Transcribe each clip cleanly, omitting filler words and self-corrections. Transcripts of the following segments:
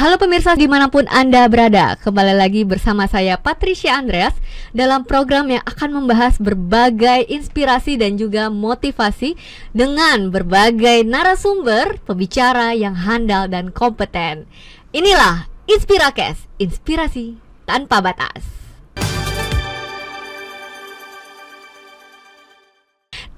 Halo pemirsa dimanapun Anda berada, kembali lagi bersama saya Patricia Andreas dalam program yang akan membahas berbagai inspirasi dan juga motivasi dengan berbagai narasumber pembicara yang handal dan kompeten. Inilah Inspirakes, inspirasi tanpa batas.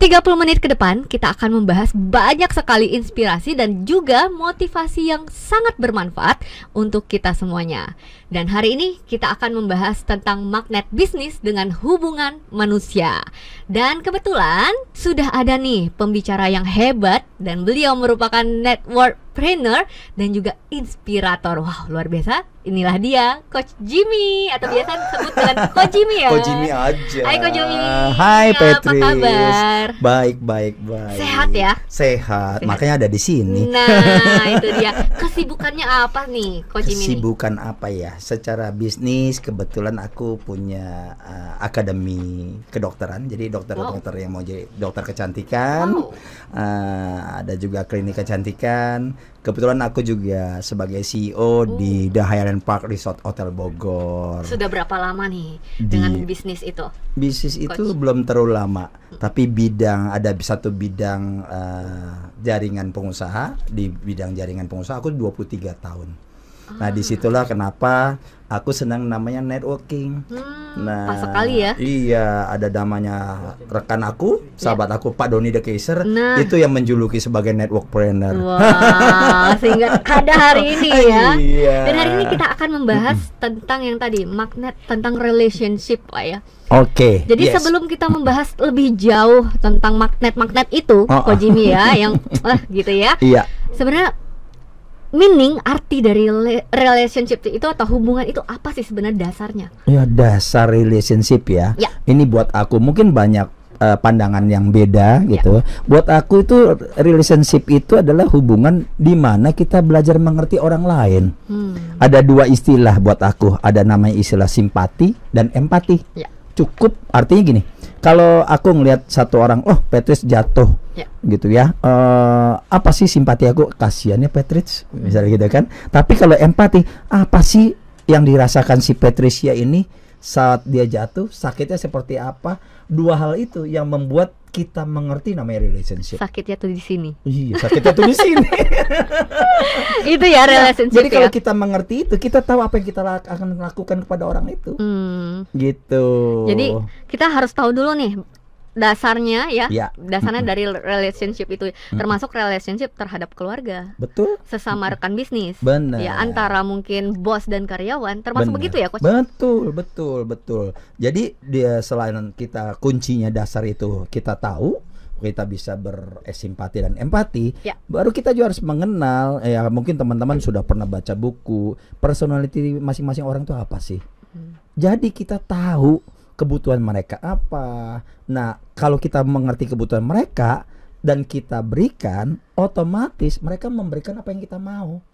30 menit ke depan kita akan membahas banyak sekali inspirasi dan juga motivasi yang sangat bermanfaat untuk kita semuanya. Dan hari ini kita akan membahas tentang magnet bisnis dengan hubungan manusia. Dan kebetulan sudah ada nih pembicara yang hebat dan beliau merupakan networkpreneur dan juga inspirator. Wow, luar biasa. Inilah dia, Coach Jimmy, atau biasa disebut dengan Coach Jimmy ya. Coach Jimmy aja. Hai Coach Jimmy. Hai Petri. Apa kabar? Baik. Sehat ya? Sehat. Makanya ada di sini. Nah, itu dia. Kesibukannya apa nih, Coach Jimmy? Kesibukan apa ya? Secara bisnis kebetulan aku punya akademi kedokteran. Jadi dokter-dokter yang mau jadi dokter kecantikan. Ada juga klinik kecantikan. Kebetulan aku juga sebagai CEO di The Highland Park Resort Hotel Bogor. Sudah berapa lama nih dengan bisnis itu? Bisnis itu belum terlalu lama, tapi ada satu bidang jaringan pengusaha. Di bidang jaringan pengusaha aku 23 tahun. Nah, disitulah kenapa aku senang namanya networking. Nah, pas sekali ya. Iya, ada namanya rekan aku, sahabat aku Pak Doni De Keiser, itu yang menjuluki sebagai networkpreneur. Wah, sehingga ada hari ini ya. Iya. Dan hari ini kita akan membahas tentang yang tadi, magnet, tentang relationship Pak ya. Oke. Jadi sebelum kita membahas lebih jauh tentang magnet-magnet itu, Coach Jimmy ya, yang gitu ya. Iya. Sebenarnya meaning, arti dari relationship itu atau hubungan itu apa sih sebenarnya dasarnya? Ya, dasar relationship ya. Ini buat aku mungkin banyak pandangan yang beda gitu. Buat aku itu relationship itu adalah hubungan di mana kita belajar mengerti orang lain. Ada dua istilah buat aku. Ada namanya istilah simpati dan empati. Cukup artinya gini. Kalau aku ngelihat satu orang, Patrice jatuh, gitu ya, apa sih simpati aku? Kasiannya Patrice, misalnya gitu kan. Tapi kalau empati, apa sih yang dirasakan si Patricia ini saat dia jatuh, sakitnya seperti apa? Dua hal itu yang membuat kita mengerti namanya relationship. Sakitnya tuh di sini. Iya, sakitnya tuh di sini. Itu ya relationship. Jadi kalau kita mengerti itu, kita tahu apa yang kita akan lakukan kepada orang itu. Gitu. Jadi kita harus tahu dulu nih dasarnya ya. Dasarnya dari relationship itu, termasuk relationship terhadap keluarga. Betul. Sesama rekan bisnis. Benar. Ya, antara mungkin bos dan karyawan, termasuk begitu ya, Coach? Betul. Jadi dia selain kita kuncinya dasar itu kita tahu, kita bisa bersimpati dan empati, baru kita juga harus mengenal. Ya mungkin teman-teman sudah pernah baca buku personality masing-masing orang itu apa sih. Jadi kita tahu kebutuhan mereka apa. Nah, kalau kita mengerti kebutuhan mereka dan kita berikan, otomatis mereka memberikan apa yang kita mau.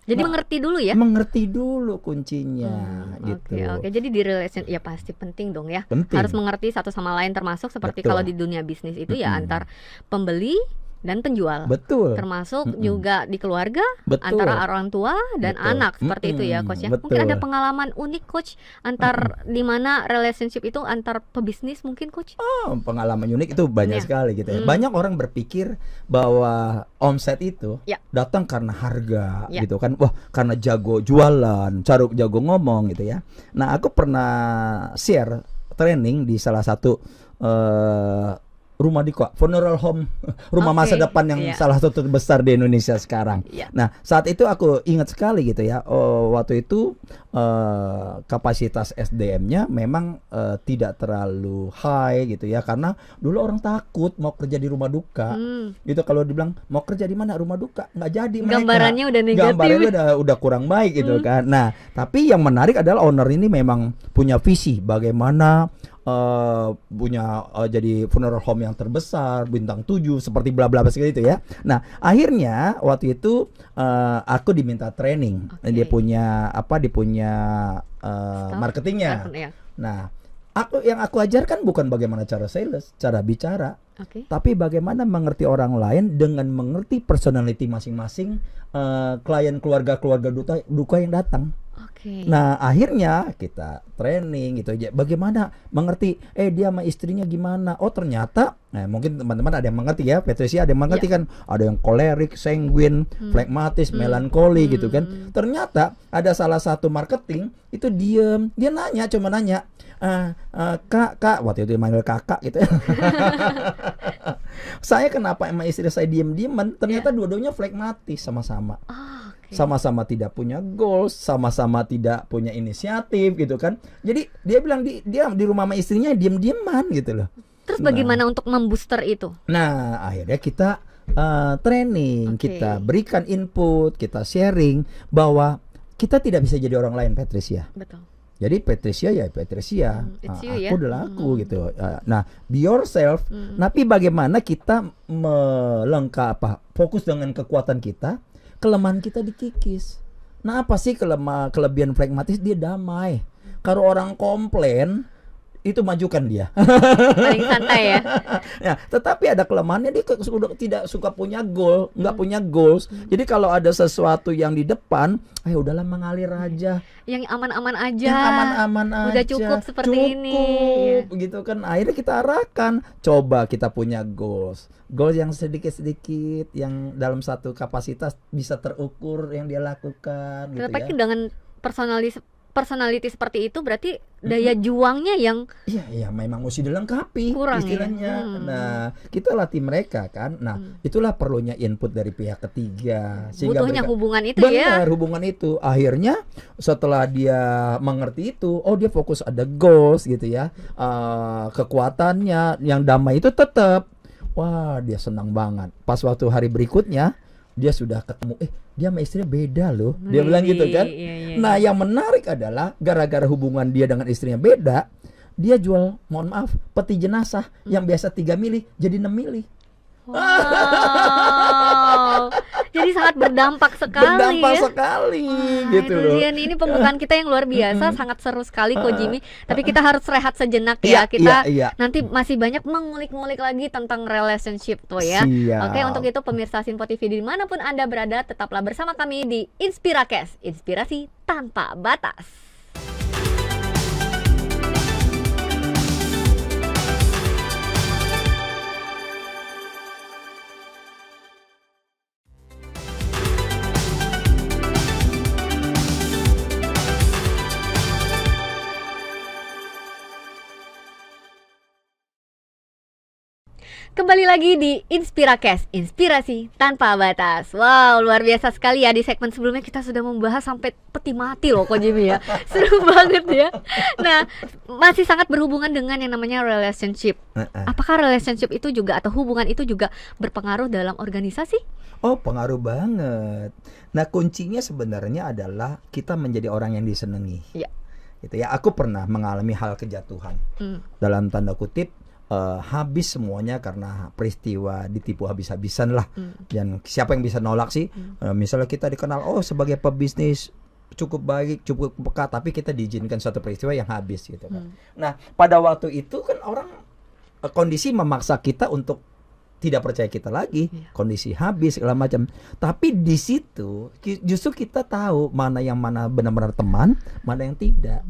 Jadi mengerti dulu ya. Mengerti dulu kuncinya, gitu. Oke. Jadi di relation ya pasti penting dong ya. Penting. Harus mengerti satu sama lain, termasuk seperti kalau di dunia bisnis itu ya antar pembeli dan penjual. Betul. Termasuk juga di keluarga, antara orang tua dan anak, seperti itu ya, Coach ya. Mungkin ada pengalaman unik, Coach, antar di mana relationship itu antar pebisnis mungkin, Coach? Pengalaman unik itu banyak sekali gitu ya. Banyak orang berpikir bahwa omset itu datang karena harga gitu kan. Wah, karena jago jualan, jago ngomong gitu ya. Nah, aku pernah share training di salah satu rumah funeral home, rumah masa depan yang salah satu terbesar di Indonesia sekarang. Nah, saat itu aku ingat sekali gitu ya. Waktu itu kapasitas SDM-nya memang tidak terlalu high gitu ya, karena dulu orang takut mau kerja di rumah duka. Gitu, kalau dibilang mau kerja di mana rumah duka, nggak jadi mereka. Gambarannya udah negatif. Gambarannya udah kurang baik gitu kan. Nah, tapi yang menarik adalah owner ini memang punya visi bagaimana punya jadi funeral home yang terbesar, bintang 7 seperti bla bla seperti itu ya. Nah, akhirnya waktu itu aku diminta training. Dia punya marketingnya. Nah, yang aku ajarkan bukan bagaimana cara sales, cara bicara, tapi bagaimana mengerti orang lain dengan mengerti personality masing-masing klien, keluarga duka yang datang. Nah akhirnya kita training gitu aja, bagaimana mengerti dia sama istrinya gimana. Oh ternyata mungkin teman-teman ada yang mengerti ya, Patricia ada yang mengerti kan, ada yang kolerik, sanguin, flekmatis, melankoli gitu kan. Ternyata ada salah satu marketing itu dia cuma nanya kak, waktu itu dia manggil kakak gitu. Saya kenapa sama istri saya diem-dieman, ternyata dua-duanya flekmatis sama-sama. Sama-sama tidak punya goals, sama-sama tidak punya inisiatif gitu kan. Jadi dia bilang dia di rumah sama istrinya diem-dieman gitu loh. Terus bagaimana untuk membooster itu? Nah akhirnya kita training, kita berikan input, kita sharing bahwa kita tidak bisa jadi orang lain, Patricia. Betul. Jadi Patricia ya Patricia, aku adalah aku gitu. Nah, be yourself. Tapi bagaimana kita fokus dengan kekuatan kita, kelemahan kita dikikis. Nah, apa sih kelebihan flekmatis? Dia damai. Kalau orang komplain, itu majukan dia. Paling santai ya. Ya, tetapi ada kelemahannya, dia sudah tidak suka punya goal, nggak punya goals. Jadi kalau ada sesuatu yang di depan, udahlah mengalir aja. Yang aman-aman aja. Yang aman-aman aja. Udah cukup seperti ini. Gitu kan. Akhirnya kita arahkan. Coba kita punya goals. Goals yang sedikit-sedikit, yang dalam satu kapasitas bisa terukur yang dia lakukan. Tapi gitu ya. Dengan personality seperti itu berarti daya juangnya yang memang mesti dilengkapi kurang istilahnya. Nah kita latih mereka kan. Nah itulah perlunya input dari pihak ketiga, sehingga butuhnya hubungan itu hubungan itu. Akhirnya setelah dia mengerti itu, dia fokus ada goals gitu ya, kekuatannya yang damai itu tetap. Wah dia senang banget. Pas waktu hari berikutnya dia sudah ketemu, dia sama istrinya beda loh. Dia bilang gitu kan. Nah yang menarik adalah gara-gara hubungan dia dengan istrinya beda, dia jual, mohon maaf, peti jenazah yang biasa 3 mili jadi 6 mili. Wow. Jadi sangat berdampak sekali. Gitu loh. Ini pembukaan kita yang luar biasa, sangat seru sekali Ko Jimmy. Tapi kita harus rehat sejenak ya. Kita nanti masih banyak mengulik-ngulik lagi tentang relationship tuh ya. Oke, untuk itu pemirsa Sinpo TV dimanapun Anda berada, tetaplah bersama kami di Inspirakes, inspirasi tanpa batas. Kembali lagi di Inspirakes, inspirasi tanpa batas. Wow, luar biasa sekali ya. Di segmen sebelumnya kita sudah membahas sampai peti mati loh Ko Jimmy ya. Seru banget ya. Nah, masih sangat berhubungan dengan yang namanya relationship. Apakah relationship itu juga atau hubungan itu juga berpengaruh dalam organisasi? Oh, pengaruh banget. Nah, kuncinya sebenarnya adalah kita menjadi orang yang disenangi. Gitu ya. Aku pernah mengalami hal kejatuhan. Dalam tanda kutip, habis semuanya karena peristiwa ditipu habis-habisan lah. Dan siapa yang bisa nolak sih? Misalnya kita dikenal sebagai pebisnis cukup baik, cukup peka, tapi kita diizinkan suatu peristiwa yang habis gitu kan. Nah pada waktu itu kan orang kondisi memaksa kita untuk tidak percaya kita lagi, kondisi habis segala macam. Tapi di situ justru kita tahu mana benar-benar teman, mana yang tidak.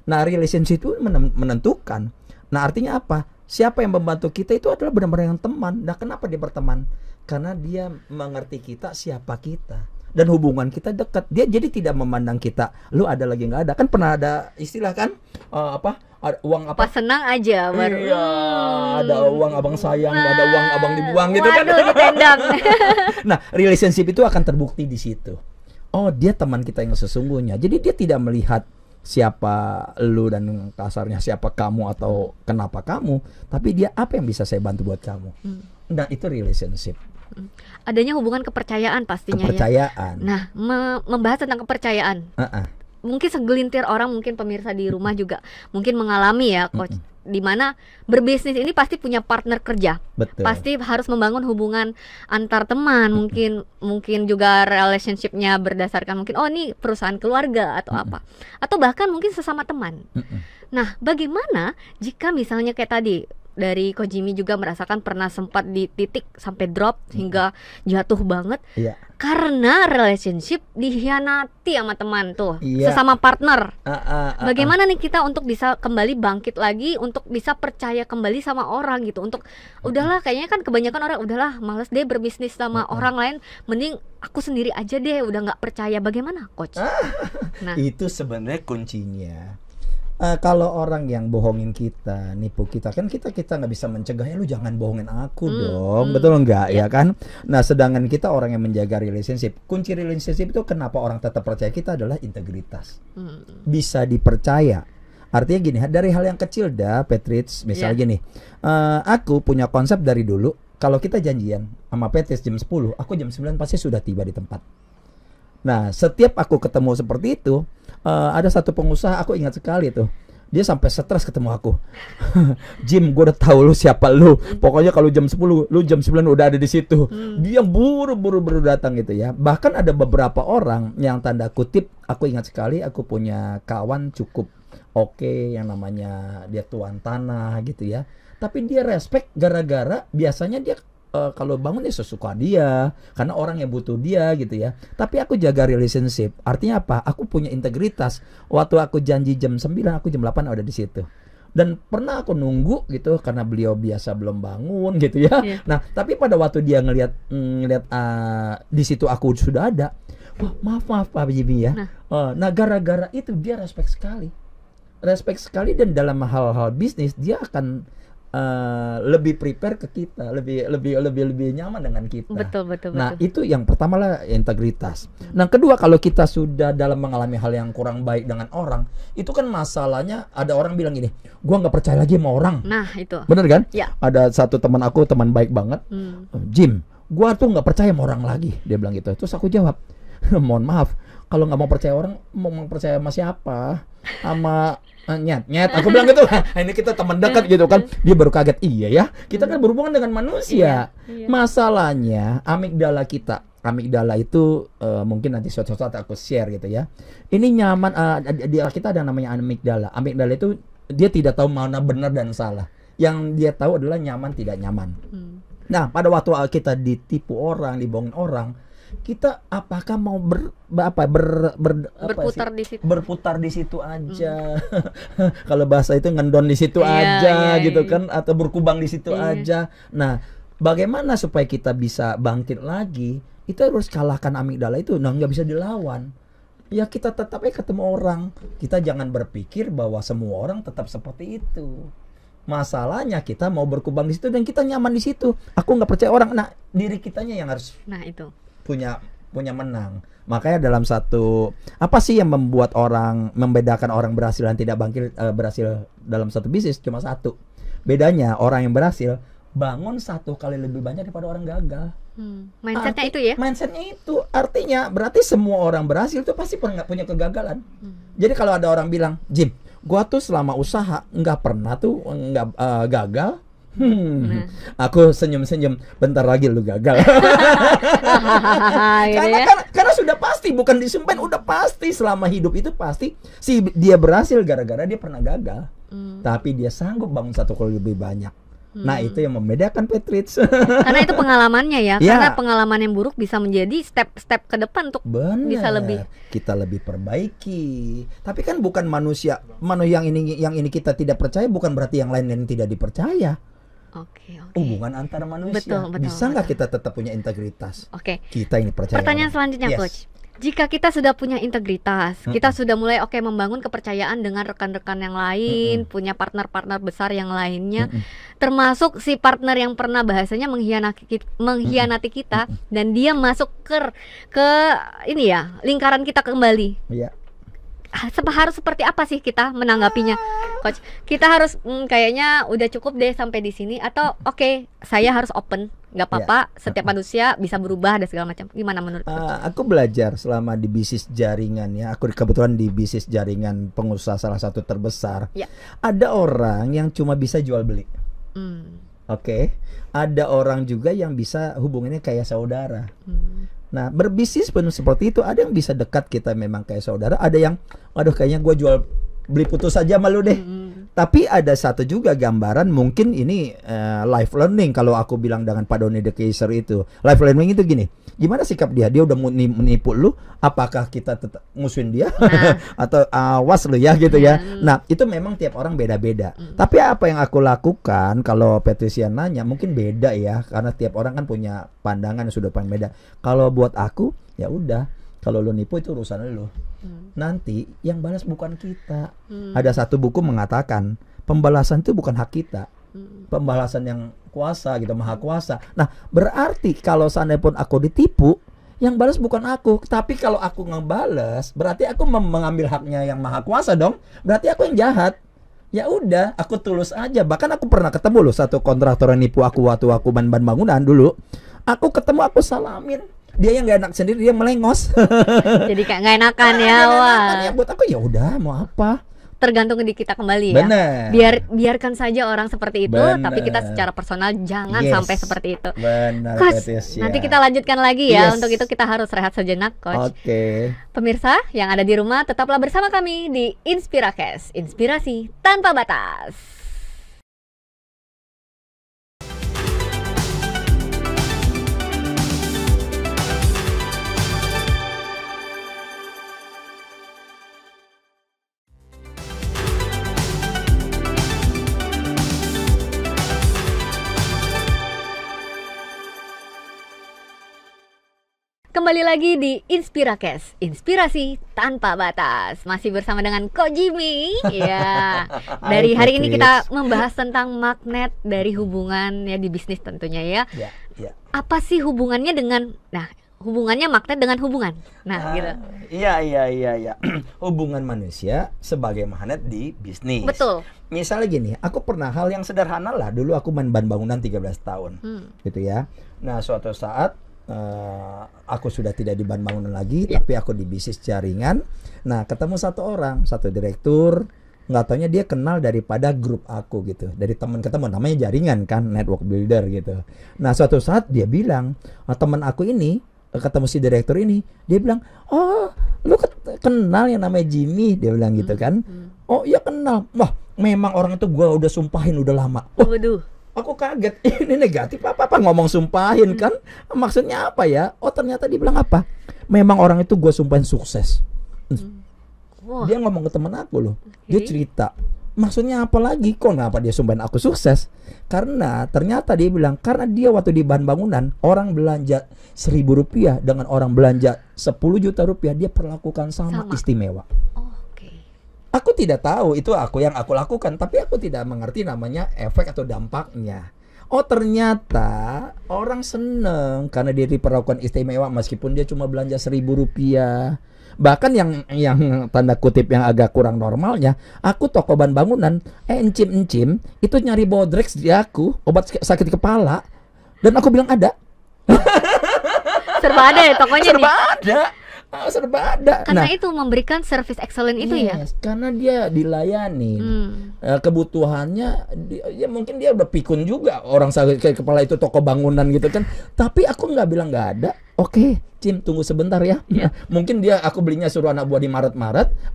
Nah relationship itu menentukan. Nah artinya apa? Siapa yang membantu kita itu adalah benar-benar yang teman. Nah kenapa dia berteman? Karena dia mengerti kita, siapa kita, dan hubungan kita dekat. Dia jadi tidak memandang kita, lu ada lagi nggak ada. Kan pernah ada istilah kan, ada uang apa? Pas senang aja baru. Iya, ada uang abang sayang, ada uang abang dibuang gitu kan. Ditendang. Nah relationship itu akan terbukti di situ. Oh dia teman kita yang sesungguhnya. Jadi dia tidak melihat siapa lu dan kasarnya siapa kamu atau kenapa kamu, tapi dia apa yang bisa saya bantu buat kamu. Nah itu relationship. Adanya hubungan kepercayaan pastinya. Kepercayaan. Nah membahas tentang kepercayaan. Mungkin segelintir orang, mungkin pemirsa di rumah juga mungkin mengalami ya Coach. dimana berbisnis ini pasti punya partner kerja. Betul. Pasti harus membangun hubungan antar teman, mungkin juga relationship-nya berdasarkan mungkin ini perusahaan keluarga atau apa, atau bahkan mungkin sesama teman. Nah, bagaimana jika misalnya kayak tadi dari Ko Jimmy juga merasakan pernah sempat di titik sampai drop hingga jatuh banget karena relationship dikhianati sama teman tuh, sesama partner. Bagaimana nih kita untuk bisa kembali bangkit lagi, untuk bisa percaya kembali sama orang gitu, untuk udahlah, kayaknya kan kebanyakan orang udahlah males deh berbisnis sama orang lain, mending aku sendiri aja deh, udah nggak percaya. Bagaimana Coach? Nah, itu sebenarnya kuncinya. Kalau orang yang bohongin kita, nipu kita, kan kita nggak bisa mencegahnya. Lu jangan bohongin aku dong, betul nggak? Ya kan. Nah, sedangkan kita orang yang menjaga relationship. Kunci relationship itu kenapa orang tetap percaya kita adalah integritas. Bisa dipercaya. Artinya gini, dari hal yang kecil dah, Patrice, misalnya gini, aku punya konsep dari dulu. Kalau kita janjian sama Patrice jam 10, aku jam 9 pasti sudah tiba di tempat. Nah, setiap aku ketemu seperti itu, ada satu pengusaha, aku ingat sekali tuh, dia sampai stres ketemu aku. Jim, gue udah tahu lu siapa lu. Pokoknya kalau jam 10, lu jam 9 udah ada di situ. Dia buru-buru datang gitu ya. Bahkan ada beberapa orang yang tanda kutip, aku ingat sekali, aku punya kawan cukup oke, yang namanya dia tuan tanah gitu ya. Tapi dia respect gara-gara biasanya dia kalau bangun ya sesuka dia, karena orang yang butuh dia gitu ya. Tapi aku jaga relationship. Artinya apa? Aku punya integritas. Waktu aku janji jam 9, aku jam 8 udah di situ. Dan pernah aku nunggu gitu karena beliau biasa belum bangun gitu ya. Nah, tapi pada waktu dia ngelihat di situ aku sudah ada. Wah, maaf Pak Jimmy ya. Nah, gara-gara itu dia respect sekali. Respect sekali, dan dalam hal-hal bisnis dia akan lebih prepare ke kita, lebih nyaman dengan kita. Betul. Nah, itu yang pertama lah, integritas. Nah, kedua, kalau kita sudah dalam mengalami hal yang kurang baik dengan orang, itu kan masalahnya ada orang bilang gini, gua nggak percaya lagi sama orang. Nah, itu. Bener kan? Ya. Ada satu teman aku, teman baik banget. Jim, gua tuh nggak percaya sama orang lagi. Dia bilang gitu. Terus aku jawab, mohon maaf, kalau nggak mau percaya orang, mau percaya sama siapa? Sama nyet. Aku bilang gitu. Ini kita teman dekat gitu kan. Dia baru kaget. Iya ya, kita kan berhubungan dengan manusia. Masalahnya amigdala kita. Amigdala itu mungkin nanti suatu saat aku share gitu ya. Ini nyaman, di kita ada namanya amigdala. Amigdala itu dia tidak tahu mana benar dan salah. Yang dia tahu adalah nyaman tidak nyaman. Nah, pada waktu kita ditipu orang, dibohongin orang, kita apakah mau berputar di situ aja. Kalau bahasa itu ngendon di situ aja gitu kan, atau berkubang di situ aja. Nah, bagaimana supaya kita bisa bangkit lagi? Itu harus kalahkan amigdala itu. Nah, nggak bisa dilawan. Ya, kita tetap ketemu orang. Kita jangan berpikir bahwa semua orang tetap seperti itu. Masalahnya kita mau berkubang di situ dan kita nyaman di situ. Aku nggak percaya orang. Nah, diri kitanya yang harus itu punya menang. Makanya dalam satu, apa sih yang membedakan orang berhasil dan tidak berhasil dalam satu bisnis? Cuma satu. Bedanya orang yang berhasil bangun 1 kali lebih banyak daripada orang gagal. Mindsetnya itu ya? Mindsetnya itu. Artinya berarti semua orang berhasil itu pasti pernah punya kegagalan. Jadi kalau ada orang bilang, Jim, gua tuh selama usaha nggak pernah tuh gagal. Aku senyum-senyum, bentar lagi lu gagal. Karena sudah pasti, bukan disumpahin, udah pasti selama hidup itu pasti dia berhasil gara-gara dia pernah gagal. Tapi dia sanggup bangun 1 kali lebih banyak. Nah, itu yang membedakan Patrice. Karena itu pengalamannya ya. Karena pengalaman yang buruk bisa menjadi step ke depan untuk bisa lebih. Kita lebih perbaiki. Tapi kan bukan manusia yang ini kita tidak percaya, bukan berarti yang lain yang tidak dipercaya. Oke. Hubungan antara manusia. Betul, bisa nggak kita tetap punya integritas? Kita ini percaya. Pertanyaan selanjutnya, Coach. Jika kita sudah punya integritas, kita sudah mulai membangun kepercayaan dengan rekan-rekan yang lain, punya partner-partner besar yang lainnya, termasuk si partner yang pernah bahasanya mengkhianati kita, dan dia masuk ke ini ya, lingkaran kita kembali. Harus seperti apa sih kita menanggapinya, Coach? Kita harus kayaknya udah cukup deh sampai di sini, atau saya harus open, nggak apa-apa. Setiap manusia bisa berubah dan segala macam. Gimana menurut Aku belajar selama di bisnis jaringan ya. Aku kebetulan di bisnis jaringan pengusaha salah satu terbesar. Ada orang yang cuma bisa jual beli. Oke. Ada orang juga yang bisa hubungannya kayak saudara. Nah, berbisnis pun seperti itu. Ada yang bisa dekat kita memang kayak saudara. Ada yang, aduh kayaknya gue jual beli putus saja malu deh. Tapi ada satu juga gambaran, mungkin ini life learning kalau aku bilang dengan Pak Doni De Keyser itu. Life learning itu gini, gimana sikap dia? Dia udah menipu lu, apakah kita tetap musuhin dia? Atau awas lu ya gitu ya. Nah, itu memang tiap orang beda-beda. Tapi apa yang aku lakukan kalau Patricia nanya, mungkin beda ya, karena tiap orang kan punya pandangan yang sudah paling beda. Kalau buat aku, ya udah, kalau lu nipu itu urusan lu. Nanti yang balas bukan kita. Ada satu buku mengatakan pembalasan itu bukan hak kita. Pembalasan yang kuasa gitu, maha kuasa. Nah, berarti kalau seandainya pun aku ditipu, yang balas bukan aku. Tapi kalau aku ngebales, berarti aku mengambil haknya yang maha kuasa dong. Berarti aku yang jahat. Ya udah, aku tulus aja. Bahkan aku pernah ketemu loh satu kontraktor yang nipu aku waktu aku ban bangunan dulu. Aku ketemu, aku salamin. Dia yang gak enak sendiri, dia melengos. Jadi kayak gak enakan ya, wah. Ya buat aku ya udah, mau apa? Tergantung di kita kembali ya. Bener. Biarkan saja orang seperti itu, tapi kita secara personal jangan sampai seperti itu. Benar, Coach, nanti kita lanjutkan lagi ya. Untuk itu kita harus rehat sejenak, Coach. Pemirsa yang ada di rumah, tetaplah bersama kami di Inspiracast, inspirasi tanpa batas. Kembali lagi di Inspiracast, inspirasi tanpa batas. Masih bersama dengan Ko Jimmy. Ya. Dari hari ini kita membahas tentang magnet dari hubungan ya di bisnis tentunya ya. Apa sih hubungannya dengan, hubungannya magnet dengan hubungan. Gitu. Iya. Hubungan manusia sebagai magnet di bisnis. Betul. Misalnya gini, aku pernah hal yang sederhana lah. Dulu aku main ban bangunan 13 tahun. Gitu ya. Nah, suatu saat aku sudah tidak di ban bangunan lagi, tapi aku di bisnis jaringan. Nah, ketemu satu orang, satu direktur, nggak taunya dia kenal daripada grup aku gitu, dari teman ke teman, namanya jaringan kan, network builder gitu. Nah, suatu saat dia bilang, teman aku ini ketemu si direktur ini, dia bilang, oh lu kenal yang namanya Jimmy, dia bilang gitu kan. Oh iya kenal. Wah, memang orang itu gua udah sumpahin udah lama. Waduh. Aku kaget, ini negatif apa ngomong sumpahin kan? Maksudnya apa ya? Oh ternyata dia bilang apa? Memang orang itu gue sumpahin sukses. Dia ngomong ke temen aku loh. Dia cerita, maksudnya apa lagi? Kenapa dia sumpahin aku sukses? Karena ternyata dia bilang, karena dia waktu di bahan bangunan, orang belanja 1.000 rupiah dengan orang belanja 10 juta rupiah, dia perlakukan sama. Istimewa. Aku tidak tahu itu yang aku lakukan, tapi aku tidak mengerti namanya efek atau dampaknya. Oh ternyata orang seneng karena dia diperlakukan istimewa meskipun dia cuma belanja 1.000 rupiah. Bahkan yang tanda kutip yang agak kurang normalnya, aku toko bahan bangunan, encim itu nyari Bodrex di aku, obat sakit kepala, dan aku bilang ada. Serba ada ya tokonya. Serba ada. Karena itu memberikan service excellent itu ya. Karena dia dilayani. Kebutuhannya ya mungkin dia udah pikun juga orang sakit kepala itu toko bangunan gitu kan. Tapi aku nggak bilang nggak ada. Oke, Cim tunggu sebentar ya. Mungkin aku belinya suruh anak buah di Maret,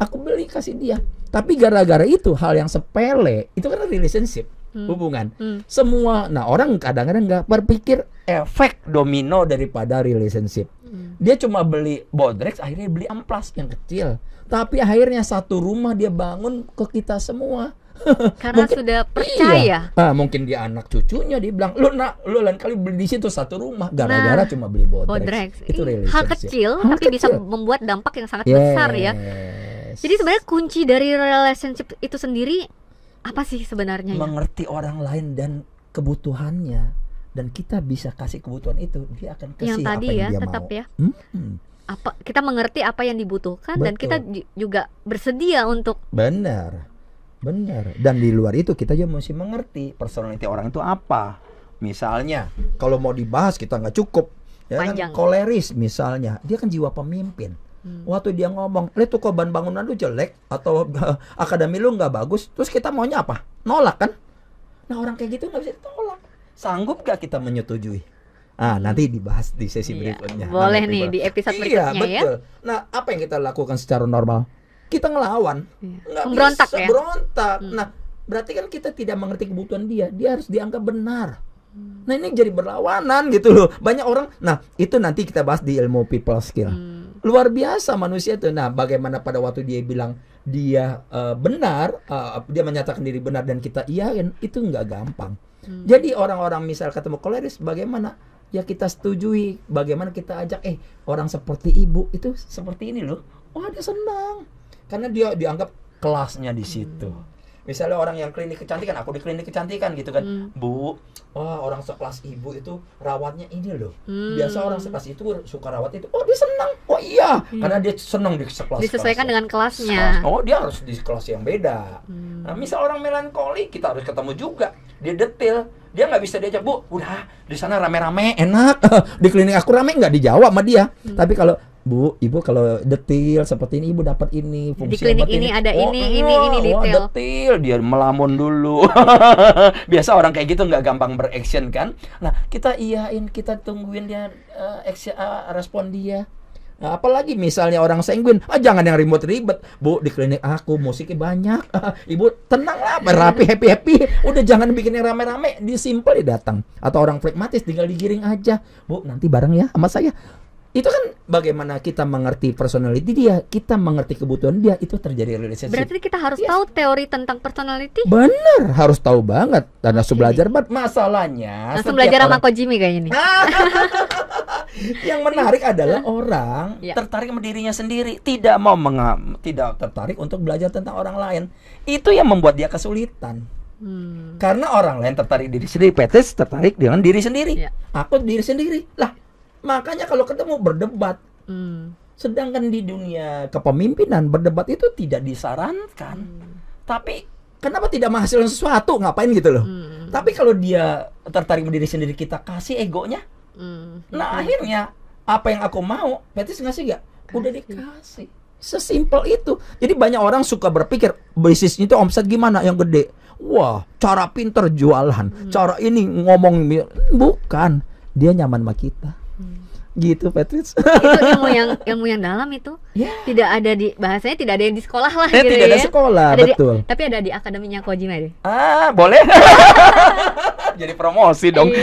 aku beli kasih dia. Tapi gara-gara itu hal yang sepele, itu kan relationship. Hubungan semua. Nah orang kadang-kadang nggak berpikir efek domino daripada relationship. Dia cuma beli Bodrex, akhirnya beli amplas yang kecil, tapi akhirnya satu rumah dia bangun ke kita semua. Karena mungkin, sudah percaya. Mungkin dia anak cucunya dia bilang, lu lain kali beli di situ satu rumah gara-gara cuma beli Bodrex. Itu relationship. Hal kecil tapi bisa membuat dampak yang sangat besar ya. Jadi sebenarnya kunci dari relationship itu sendiri apa sih sebenarnya? Mengerti orang lain dan kebutuhannya. Dan kita bisa kasih kebutuhan itu, dia akan kasih yang tadi apa yang dia tetap mau. Ya. Kita mengerti apa yang dibutuhkan. Betul. Dan kita juga bersedia untuk. Benar. Dan di luar itu kita juga mesti mengerti personality orang itu apa. Misalnya, kalau mau dibahas kita nggak cukup. Ya kan, koleris misalnya, dia kan jiwa pemimpin. Waktu dia ngomong, lihat tuh korban bangunan lu jelek atau akademi lu nggak bagus, terus kita maunya apa? Nolak kan? Nah orang kayak gitu nggak bisa ditolak. Sanggup gak kita menyetujui? Nanti dibahas di sesi berikutnya. Boleh nih di episode berikutnya ya. Betul. Nah apa yang kita lakukan secara normal? Kita ngelawan, nggak berontak bisa berontak. Nah berarti kan kita tidak mengerti kebutuhan dia. Dia harus dianggap benar. Nah ini jadi berlawanan gitu loh. Banyak orang. Nah itu nanti kita bahas di ilmu people skill. Luar biasa manusia tuh. Nah bagaimana pada waktu dia bilang dia benar, dia menyatakan diri benar dan kita iyain, itu nggak gampang. Jadi orang-orang misal ketemu koleris, bagaimana ya kita setujui, bagaimana kita ajak orang seperti ibu itu seperti ini loh. Oh dia senang karena dia dianggap kelasnya di situ. Misalnya orang yang klinik kecantikan, aku di klinik kecantikan gitu kan, Bu, orang sekelas ibu itu rawatnya ini loh. Biasa orang sekelas itu suka rawat itu, dia senang. Oh iya, karena dia senang di sekelas. Disesuaikan dengan kelasnya. Oh dia harus di kelas yang beda. Nah misal orang melankoli, kita harus ketemu juga. Dia detail, dia nggak bisa diajak, Bu, udah di sana rame-rame enak. Di klinik aku rame nggak dijawab sama dia. Tapi kalau Bu, Ibu kalau detail seperti ini, Ibu dapat ini, fungsi di klinik ini ada ini detail. Detail, dia melamun dulu. Biasa orang kayak gitu nggak gampang bereaction kan. Nah, kita iyain, kita tungguin dia respon dia. Nah, apalagi misalnya orang sanguin, jangan yang ribet-ribet. Bu, di klinik aku musiknya banyak. Ibu tenanglah, rapi, happy. Udah jangan bikin yang rame-rame, dia simple dia datang. Atau orang flegmatis tinggal digiring aja. Bu, nanti bareng ya sama saya. Itu kan bagaimana kita mengerti personality dia, kita mengerti kebutuhan dia, itu terjadi relationship. Berarti kita harus tahu teori tentang personality? Bener, harus tahu banget. Dan langsung belajar banget. Masalahnya langsung belajar sama Kojimi kayaknya nih. Yang menarik adalah orang tertarik sama dirinya sendiri, tidak mau tidak tertarik untuk belajar tentang orang lain. Itu yang membuat dia kesulitan. Karena orang lain tertarik diri sendiri, Petrus tertarik dengan diri sendiri. Aku diri sendiri. Lah, makanya kalau ketemu berdebat. Sedangkan di dunia kepemimpinan berdebat itu tidak disarankan. Tapi kenapa tidak menghasilkan sesuatu? Ngapain gitu loh. Tapi kalau dia tertarik berdiri sendiri, kita kasih egonya. Nah akhirnya apa yang aku mau, Petis ngasih gak? Udah dikasih. Sesimpel itu. Jadi banyak orang suka berpikir bisnisnya itu omset gimana yang gede. Wah, cara pinter jualan, cara ini ngomong. Bukan, dia nyaman sama kita. Gitu, Patrice. Itu ilmu yang dalam itu. Tidak ada di bahasanya, tidak ada yang di sekolah lah gitu. Tidak ada sekolah, ada betul. Tapi ada di akademinya Kojimi deh. Boleh. Jadi promosi dong.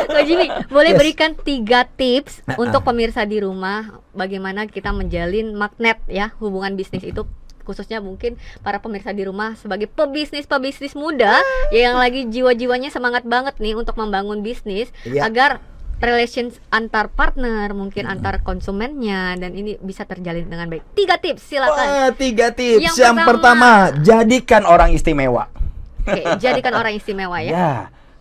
Kojimi, boleh berikan 3 tips untuk pemirsa di rumah bagaimana kita menjalin magnet ya hubungan bisnis itu, khususnya mungkin para pemirsa di rumah sebagai pebisnis muda yang lagi jiwa-jiwanya semangat banget nih untuk membangun bisnis agar relations antar partner, mungkin antar konsumennya, dan ini bisa terjalin dengan baik. 3 tips, silakan. 3 tips. Yang pertama, jadikan orang istimewa. Oke, jadikan orang istimewa ya. Ya,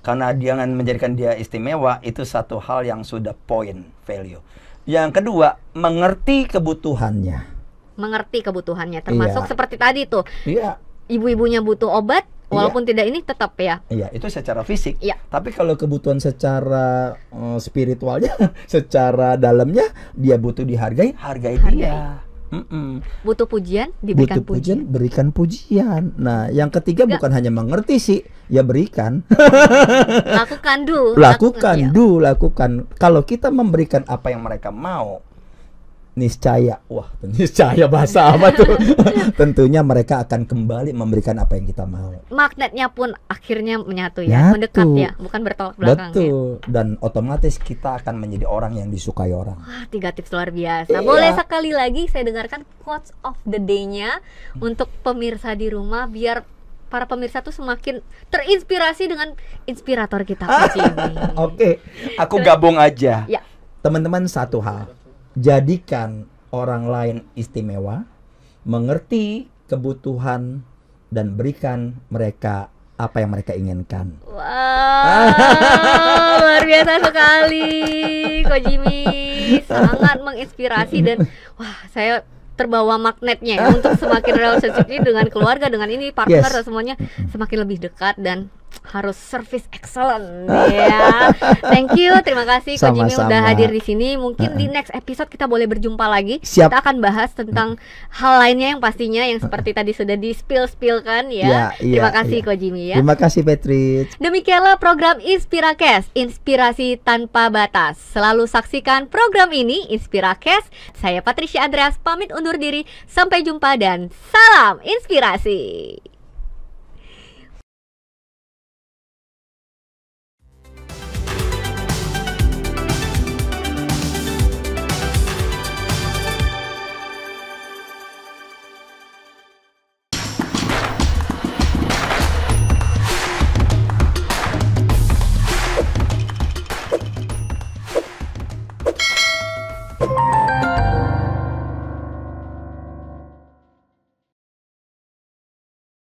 karena jangan menjadikan dia istimewa itu satu hal yang sudah point value. Yang kedua, mengerti kebutuhannya. Mengerti kebutuhannya, termasuk seperti tadi tuh. Ibu-ibunya butuh obat, walaupun tidak ini tetap ya. Iya, itu secara fisik. Tapi kalau kebutuhan secara spiritualnya, secara dalamnya, dia butuh dihargai, hargai dia. Butuh pujian, diberikan pujian. Berikan pujian. Nah, yang ketiga bukan hanya mengerti sih, ya berikan. Lakukan. Kalau kita memberikan apa yang mereka mau, niscaya, niscaya bahasa apa tuh? Tentunya mereka akan kembali memberikan apa yang kita mau. Magnetnya pun akhirnya menyatu ya, mendekat ya, bukan bertolak belakang. Betul. Dan otomatis kita akan menjadi orang yang disukai orang. Wah, 3 tips luar biasa. Boleh sekali lagi saya dengarkan quotes of the day-nya untuk pemirsa di rumah biar para pemirsa tuh semakin terinspirasi dengan inspirator kita. Oke, aku gabung aja. Teman-teman, satu hal. Jadikan orang lain istimewa, mengerti kebutuhan, dan berikan mereka apa yang mereka inginkan. Wow, luar biasa sekali, Kojimi. Sangat menginspirasi dan saya terbawa magnetnya ya, untuk semakin relationship ini dengan keluarga, dengan ini partner dan semuanya semakin lebih dekat dan harus service excellent ya. Thank you, terima kasih Ko Jimmy udah hadir di sini. Mungkin di next episode kita boleh berjumpa lagi. Siap. Kita akan bahas tentang hal lainnya yang pastinya yang seperti tadi sudah di spill-kan ya. Terima kasih Ko Jimmy ya. Terima kasih Petri. Demikianlah program Inspiracast, inspirasi tanpa batas. Selalu saksikan program ini Inspiracast. Saya Patricia Andreas pamit undur diri. Sampai jumpa dan salam inspirasi.